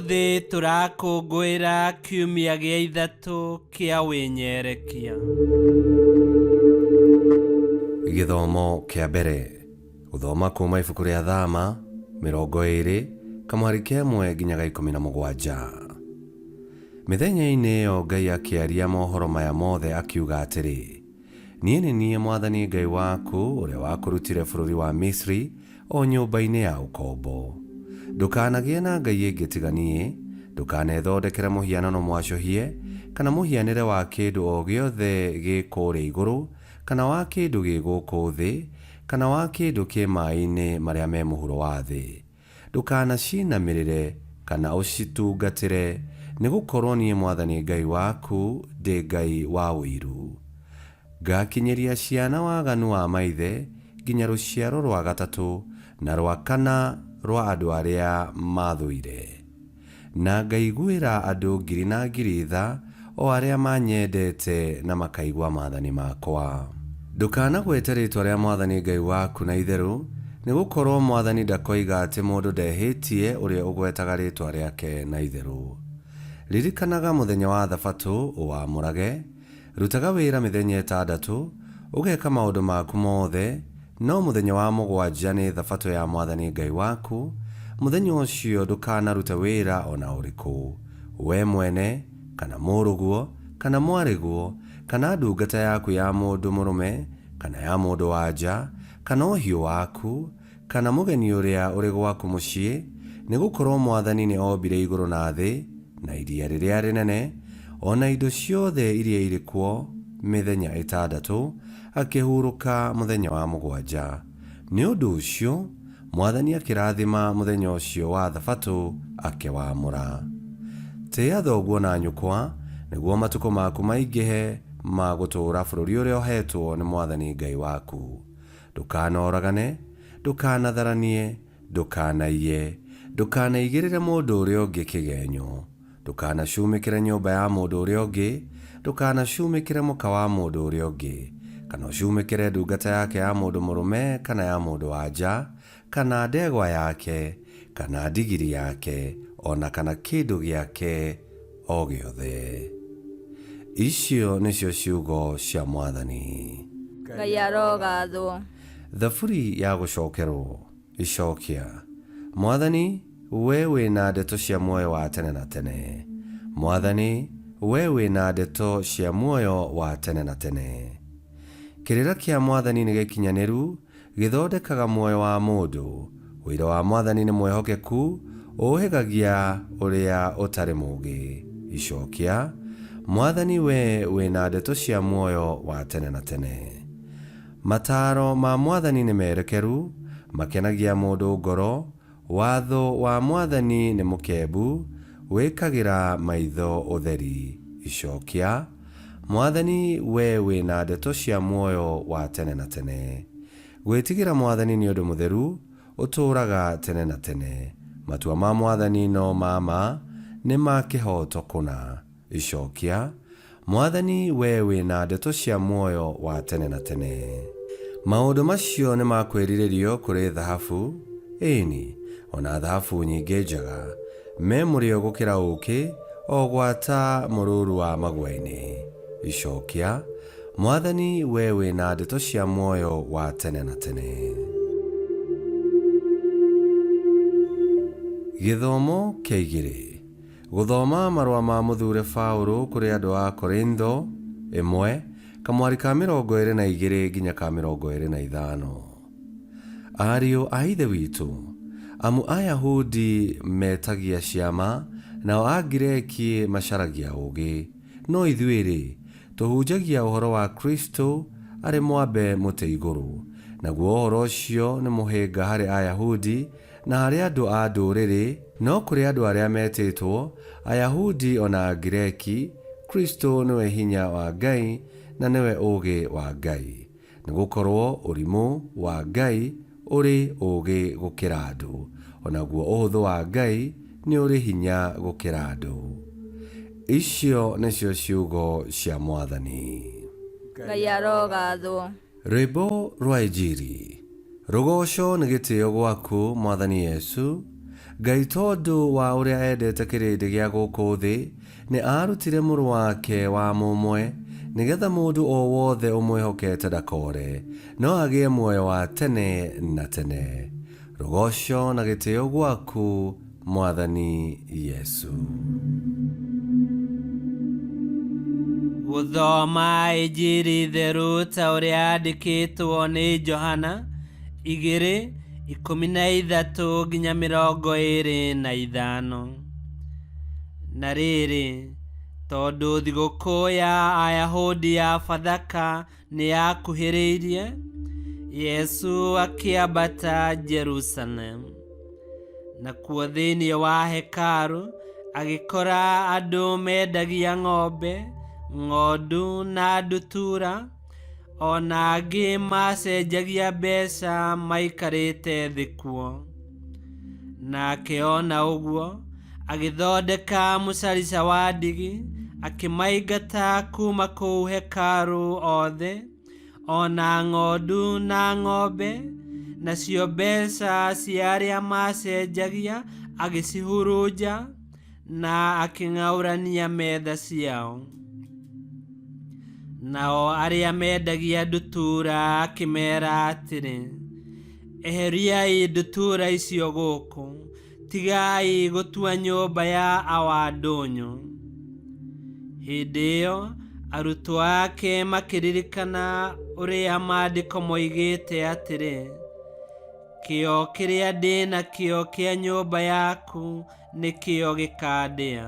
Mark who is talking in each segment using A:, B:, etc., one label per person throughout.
A: Ũmũthĩ tũrakũngũĩra kiumia gĩa ithatũ kĩa wĩnyerekia.
B: Gĩthomo kĩa mbere. Gũthoma kuuma ibuku rĩa Thama 20 kamwari kemwe nginyaga 17. Mĩthenya-inĩ ĩyo Ngai akĩaria mohoro maya mothe akiuga atĩrĩ: Niĩ nĩ niĩ Mwathani Ngai waku ũrĩa wakũrutire bũrũri wa Misri o nyũmba-inĩ ya ũkombo. Ndũkanagĩe na ngai ĩngĩ tiga niĩ, ndũkanethondekere mũhianano mwacũhie, kana mũhianĩre wa kĩndũ o gĩothe gĩ kũrĩa igũrũ, kana wa kĩndũ gĩ gũkũ thĩ, kana wa kĩndũ kĩ maaĩ-inĩ marĩa me mũhuro wa thĩ. Ndũkanacinamĩrĩre kana ũcitungatĩre, nĩ gũkorwo niĩ Mwathani Ngai waku ndĩ Ngai wa ũiru. Ngakinyĩria ciana waganu wa maithe nginya rũciaro rwa gatatũ na rwa kana rwa andũ arĩa mathũire, na ngaiguĩra andũ ngiri na ngiri tha o arĩa manyendete na makaigua maathani makwa. Ndũkanagwete rĩĩtwa rĩa Mwathani Ngai waku na itherũ, nĩ gũkorwo Mwathani ndakoiga atĩ mũndũ ndehĩtie ũrĩa ũgwetaga rĩĩtwa rĩake na itherũ. Ririkanaga mũthenya wa Thabatũ ũwamũrage, rutaga wĩra mĩthenya 6, ũgeka maũndũ maku mothe, no mũthenya wa mũgwanja nĩ Thabatũ ya Mwathani Ngai waku. Mũthenya ũcio ndũkanarute wĩra ona ũrĩkũ, we mwene kana mũrũguo kana mwarĩguo kana ndungata yaku ya mũndũ mũrũme kana ya mũndũ wa nja kana ũhiũ waku kana mũgeni ũrĩa ũrĩ gwaku mũciĩ, nĩ gũkorwo Mwathani nĩ ombire igũrũ na thĩ na iria rĩrĩa rĩnene ona indo ciothe iria irĩ kuo mĩthenya 6, akĩhurũka mũthenya wa mũgwanja. Nĩ ũndũ ũcio Mwathani akĩrathima mũthenya ũcio wa Thabatũ akĩwamũra. Tĩĩa thoguo na nyũkwa nĩguo matukũ maku maingĩhe ma gũtũũra bũrũri ũrĩa ũhetwo nĩ Mwathani Ngai waku. Ndũkanoragane, ndũkanatharanie, ndũkanaiye, ndũkanaigĩrĩre mũndũ ũrĩa ũngĩ kĩgenyo, ndũkanacumĩkĩre nyũmba ya mũndũ ũrĩa ũngĩ, ndũkanacumĩkĩre mũka wa mũndũ ũrĩa ũngĩ, kana ũcumĩkĩre ndungata yake ya mũndũ mũrũme kana ya mũndũ wa nja, kana ndegwa yake kana ndigiri yake, ona kana kĩndũ gĩake o gĩothe. Icio nĩcio ciugo cia Mwathani.
C: Ngai arogathwo.
B: Thaburi ya gũcokerwo. Icokia. Mwathani, we wĩna ndeto cia muoyo wa tene na tene. Mwathani, we wĩna ndeto cia muoyo wa tene na tene. Kĩrĩra kĩa Mwathani nĩ gĩkinyanĩru, gĩthondekaga muoyo wa mũndũ. Ũira wa Mwathani nĩ mwĩhokeku, ũũhĩgagia ũrĩa ũtarĩ mũũgĩ. Icokia. Mwathani, we wĩna ndeto cia muoyo wa tene na tene. Mataro ma Mwathani nĩ merekeru, makenagia mũndũ ngoro. Watho wa Mwathani nĩ mũkembu, wĩkagĩra maitho ũtheri. Icokia. Mwathani, we wĩna ndeto cia muoyo wa tene na tene. Gwĩtigĩra Mwathani nĩ ũndũ mũtheru, ũtũũraga tene na tene. Matua ma Mwathani no mama, nĩ ma kĩhooto kũna. Icokia. Mwathani, we wĩna ndeto cia muoyo wa tene na tene. Maũndũ macio nĩ ma kwĩrirĩrio kũrĩ thahabu, ĩni, ona thahabu nyingĩ njega, me mũrĩo gũkĩra ũũkĩ, o gwata mũrũũru wa magũa-inĩ. Icokia. Mwathani, we wĩna ndeto cia muoyo wa tene na tene. Gĩthomo kĩa 2. Gũthoma marũa ma mũthure Paũlũ kũrĩ andũ a Korintho 1 kamwari ka 22 nginya ka 25. Ariũ a ithe witũ, amu Ayahudi metagia ciama, nao Agireki macaragia ũũgĩ, no ithuĩ-rĩ tũhunjagia ũhoro wa Kristo arĩ mwambe mũtĩ igũrũ. Naguo ũhoro ũcio nĩ mũhĩnga harĩ Ayahudi na harĩ andũ a ndũrĩrĩ, no kũrĩ andũ arĩa metĩtwo, Ayahudi ona Agireki, Kristo nĩwe hinya wa Ngai na nĩwe ũũgĩ wa Ngai. Nĩ gũkorwo ũrimũ wa Ngai ũrĩ ũũgĩ gũkĩra andũ, onaguo ũhũthũ wa Ngai nĩ ũrĩ hinya gũkĩra andũ. Icio nĩcio ciugo cia Mwathani.
C: Ngai arogathwo.
B: Rwĩmbo rwa Injili. Rũgoco nĩ gĩtĩo gwaku Mwathani Yesu. Ngai tondu wa uria endete kirindi gia guku thi ni arutire muru wake wa mumwe nigetha mundu o wothe umwihokete ndakore no agie muoyo wa tene na tene. Rogoco na gitio gwaku Mwathani Yesu.
A: Guthoma Injiri theru ta uria yandikitwo ni Johana 2:13 nginya 25. Na riri, tondu thigũkũ ya Ayahudi ya Bathaka ni yakuhĩrĩirie, Yesu akĩambata Jerusalemu. Na kuo thĩinĩ wa hekarũ agĩkora andũ mendagia ng'ombe, ng'ondu na ndutura, ona angĩ macenjagia mbeca maikarĩte thĩ kuo. Na akĩona ũguo, agĩthondeka mũcarica wa ndigi, akĩmaingata kuma kũu hekarũ othe, ona ng'ondu na ng'ombe, nacio mbeca cia arĩa macenjagia agĩcihurunja, na akĩng'aũrania metha ciao. Nao arĩa mendagia ndutura akĩmera atĩrĩ, eheriai ndutura icio gũkũ, tigai gũtua nyũmba ya awandũnyũ. Hĩndĩ ĩyo arutwo ake makĩririkana ũrĩa maandĩko moigĩte atĩrĩ, kĩo kĩrĩa ndĩ nakĩo kĩa nyũmba yaku nĩkĩo gĩkandĩa.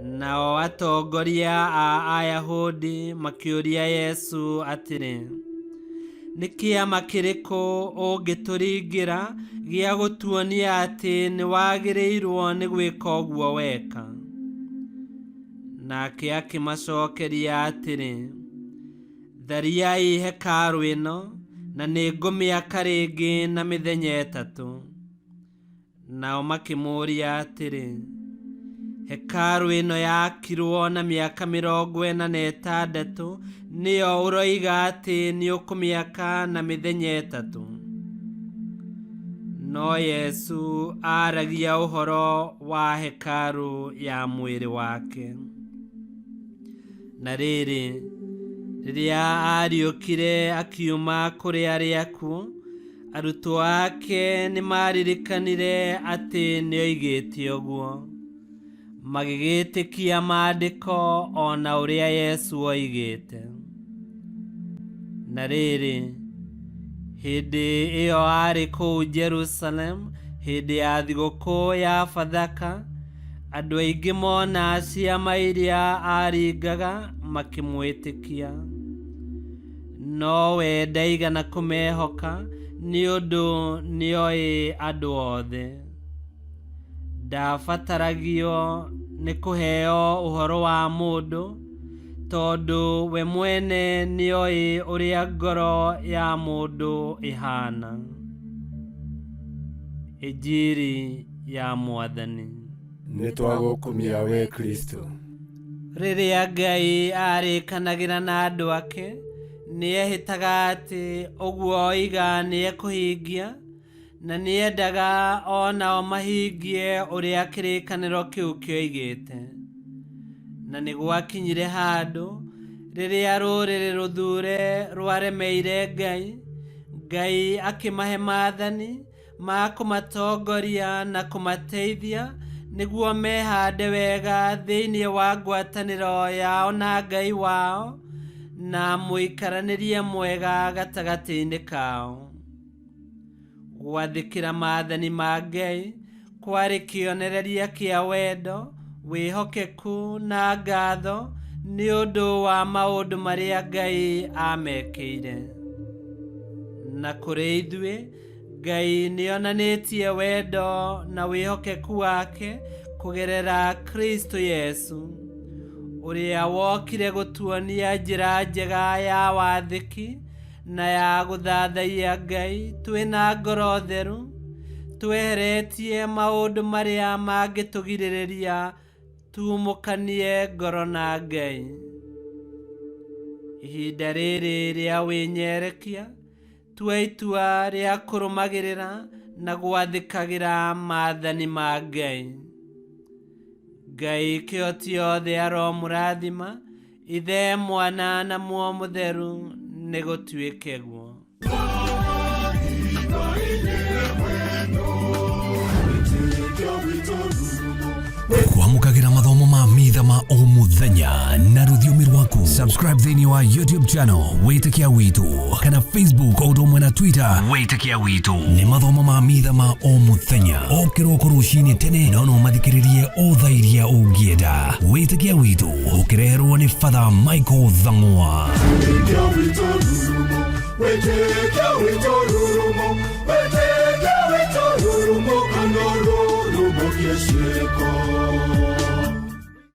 A: Nao atongoria a Ayahudi makĩũria Yesu atĩrĩ, nĩ kĩama kĩrĩkũ ũngĩtũringĩra gĩa gũtuonia atĩ nĩ wagĩrĩirwo nĩ gwĩka ũguo weka? Nake akĩmacokeria atĩrĩ, thariai hekarũ ĩno, na nĩ ngũmĩaka rĩngĩ na mĩthenya 3. Nao makĩmũũria atĩrĩ, hekarũ ĩno yakirwo na mĩaka 46, nĩyo ũroiga atĩ nĩ ũkũmĩaka na mĩthenya 3? No Yesu aragia ũhoro wa hekarũ ya mwĩrĩ wake. Na rĩrĩ, rĩrĩa ariũkire akiuma kũrĩ arĩa akuũ, arutwo ake nĩ maririkanire atĩ nĩoigĩte ũguo, magĩgĩtĩkia maandĩko ona ũrĩa Yesu oigĩte. Na rĩrĩ, hĩndĩ ĩyo arĩ kũu Jerusalemu, hĩndĩ ya thigũkũ ya Bathaka, andũ aingĩ mona ciama iria aringaga makĩmwĩtĩkia. No we ndaigana kũmehoka nĩ ũndũ nĩoĩ andũ othe. Ndabataragio nĩ kũheo ũhoro wa mũndũ, tondũ we mwene nĩoĩ ũrĩa ngoro ya mũndũ ĩhana. Injiri ya Mwathani.
D: Nĩtwagũkumia we Kristo.
A: Rĩrĩa Ngai arĩkanagĩra na andũ ake, nĩehĩtaga atĩ ũguo oiga nĩekũhingia, na nĩendaga onao mahingie ũrĩa kĩrĩkanĩro kĩu kĩoigĩte. Na nĩ gwakinyire handũ, rĩrĩa rũrĩrĩ rũthure rwaremeire Ngai, Ngai akĩmahe maathani ma kũmatongoria na kũmateithia nĩguo mehande wega thĩinĩ wa ngwatanĩro yao na Ngai wao, na mũikaranĩrie mwega gatagatĩ-inĩ kao. Gwathĩkĩra maathani ma Ngai kwarĩ kĩonereria kĩa wendo, wĩhokeku na ngatho nĩ ũndũ wa maũndũ marĩa Ngai amekĩire. Na kũrĩ ithuĩ, Ngai nĩonanĩtie wendo na wĩhokeku wake kũgerera Kristo Yesu, ũrĩa wokire gũtuonia njĩra njega ya wathĩki na ya gũthathaiya Ngai twĩna ngoro theru, tweheretie maũndũ marĩa mangĩtũgirĩrĩria tumũkanie ngoro na Ngai. Ihinda rĩrĩ rĩa wĩnyerekia, tua itua rĩa kũrũmagĩrĩra na gwathĩkagĩra maathani ma Ngai. Ngai kĩhoti othe aromũrathima, Ithe, Mwana na Muoyo Mũtheru, nĩ gũtuĩke guo.
E: Kwamũkagĩra mathomo ma mitha ma o mũthenya na rũthiomi rwaku. Subscribe thĩinĩ wa YouTube channel Wĩtĩkia Witũ, kana Facebook o ũndũ ũmwe na Twitter Wĩtĩkia Witũ. Nĩ mathomo ma mitha ma o mũthenya, o kĩroko rũcinĩ tene, no mathikĩrĩrie o thaa iria ũngĩenda. Wĩtĩkia Witũ ũkĩreherwo nĩ Father Michael Thang'wa.
D: Wĩtĩkia Witũ rurumo, Wĩtĩkia Witũ rurumo, Wĩtĩkia Witũ rurumo, kana rurumo kĩciĩko.